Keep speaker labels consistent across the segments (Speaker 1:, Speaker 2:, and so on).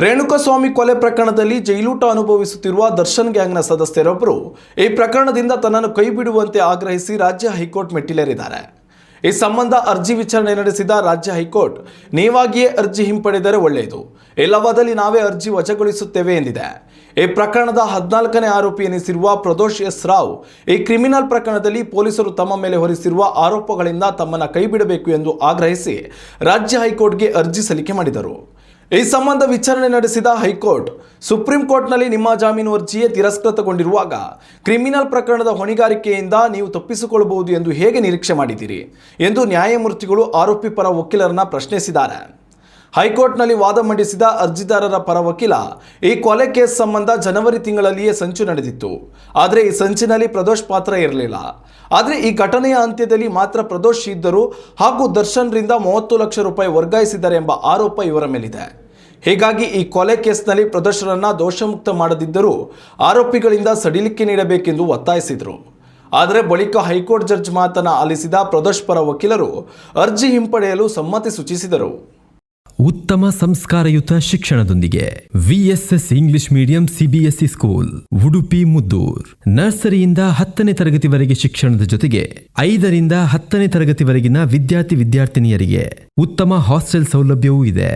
Speaker 1: ರೇಣುಕಾಸ್ವಾಮಿ ಕೊಲೆ ಪ್ರಕರಣದಲ್ಲಿ ಜೈಲೂಟ ಅನುಭವಿಸುತ್ತಿರುವ ದರ್ಶನ್ ಗ್ಯಾಂಗ್ನ ಸದಸ್ಯರೊಬ್ಬರು ಈ ಪ್ರಕರಣದಿಂದ ತನ್ನನ್ನು ಕೈಬಿಡುವಂತೆ ಆಗ್ರಹಿಸಿ ರಾಜ್ಯ ಹೈಕೋರ್ಟ್ ಮೆಟ್ಟಿಲೇರಿದ್ದಾರೆ. ಈ ಸಂಬಂಧ ಅರ್ಜಿ ವಿಚಾರಣೆ ನಡೆಸಿದ ರಾಜ್ಯ ಹೈಕೋರ್ಟ್, ನೀವಾಗಿಯೇ ಅರ್ಜಿ ಹಿಂಪಡೆದರೆ ಒಳ್ಳೆಯದು, ಇಲ್ಲವಾದಲ್ಲಿ ನಾವೇ ಅರ್ಜಿ ವಜಾಗೊಳಿಸುತ್ತೇವೆ ಎಂದಿದೆ. ಈ ಪ್ರಕರಣದ 14ನೇ ಆರೋಪಿ ಎನಿಸಿರುವ ಪ್ರದೋಷ್ ಎಸ್ ರಾವ್ ಈ ಕ್ರಿಮಿನಲ್ ಪ್ರಕರಣದಲ್ಲಿ ಪೊಲೀಸರು ತಮ್ಮ ಮೇಲೆ ಹೊರಿಸಿರುವ ಆರೋಪಗಳಿಂದ ತಮ್ಮನ್ನು ಕೈಬಿಡಬೇಕು ಎಂದು ಆಗ್ರಹಿಸಿ ರಾಜ್ಯ ಹೈಕೋರ್ಟ್ಗೆ ಅರ್ಜಿ ಸಲ್ಲಿಕೆ ಮಾಡಿದರು. ಈ ಸಂಬಂಧ ವಿಚಾರಣೆ ನಡೆಸಿದ ಹೈಕೋರ್ಟ್, ಸುಪ್ರೀಂ ಕೋರ್ಟ್ನಲ್ಲಿ ನಿಮ್ಮ ಜಾಮೀನು ಅರ್ಜಿಯೇ ತಿರಸ್ಕೃತಗೊಂಡಿರುವಾಗ ಕ್ರಿಮಿನಲ್ ಪ್ರಕರಣದ ಹೊಣೆಗಾರಿಕೆಯಿಂದ ನೀವು ತಪ್ಪಿಸಿಕೊಳ್ಳಬಹುದು ಎಂದು ಹೇಗೆ ನಿರೀಕ್ಷೆ ಮಾಡಿದ್ದೀರಿ ಎಂದು ನ್ಯಾಯಮೂರ್ತಿಗಳು ಆರೋಪಿ ಪರ ವಕೀಲರನ್ನ ಪ್ರಶ್ನಿಸಿದ್ದಾರೆ. ಹೈಕೋರ್ಟ್ನಲ್ಲಿ ವಾದ ಮಂಡಿಸಿದ ಅರ್ಜಿದಾರರ ಪರ ವಕೀಲ, ಈ ಕೊಲೆ ಕೇಸ್ ಸಂಬಂಧ ಜನವರಿ ತಿಂಗಳಲ್ಲಿಯೇ ಸಂಚು ನಡೆದಿತ್ತು. ಆದರೆ ಈ ಸಂಚಿನಲ್ಲಿ ಪ್ರದೋಷ್ ಪಾತ್ರ ಇರಲಿಲ್ಲ. ಆದರೆ ಈ ಘಟನೆಯ ಅಂತ್ಯದಲ್ಲಿ ಮಾತ್ರ ಪ್ರದೋಷ್ ಇದ್ದರು ಹಾಗೂ ದರ್ಶನ್ರಿಂದ 30 ಲಕ್ಷ ರೂಪಾಯಿ ವರ್ಗಾಯಿಸಿದ್ದಾರೆ ಎಂಬ ಆರೋಪ ಇವರ ಮೇಲಿದೆ. ಹೀಗಾಗಿ ಈ ಕೊಲೆ ಕೇಸ್ನಲ್ಲಿ ಪ್ರದೋಷರನ್ನ ದೋಷಮುಕ್ತ ಮಾಡದಿದ್ದರೂ ಆರೋಪಿಗಳಿಂದ ಸಡಿಲಿಕೆ ನೀಡಬೇಕೆಂದು ಒತ್ತಾಯಿಸಿದರು. ಆದರೆ ಬಳಿಕ ಹೈಕೋರ್ಟ್ ಜಡ್ಜ್ ಮಾತನ್ನು ಆಲಿಸಿದ ಪ್ರದೋಷ್ ಪರ ವಕೀಲರು ಅರ್ಜಿ ಹಿಂಪಡೆಯಲು ಸಮ್ಮತಿ ಸೂಚಿಸಿದರು.
Speaker 2: ಉತ್ತಮ ಸಂಸ್ಕಾರಯುತ ಶಿಕ್ಷಣದೊಂದಿಗೆ VSS English medium CBSE school, Udupi Muddur. ನರ್ಸರಿಯಿಂದ 10ನೇ ತರಗತಿವರೆಗೆ ಶಿಕ್ಷಣದ ಜೊತೆಗೆ 5ರಿಂದ 10ನೇ ತರಗತಿವರೆಗಿನ ವಿದ್ಯಾರ್ಥಿನಿಯರಿಗೆ ಉತ್ತಮ ಹಾಸ್ಟೆಲ್ ಸೌಲಭ್ಯವೂ ಇದೆ.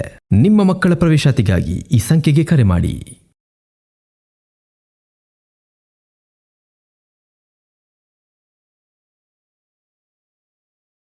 Speaker 2: ನಿಮ್ಮ ಮಕ್ಕಳ ಪ್ರವೇಶಾತಿಗಾಗಿ ಈ ಸಂಖ್ಯೆಗೆ ಕರೆ ಮಾಡಿ.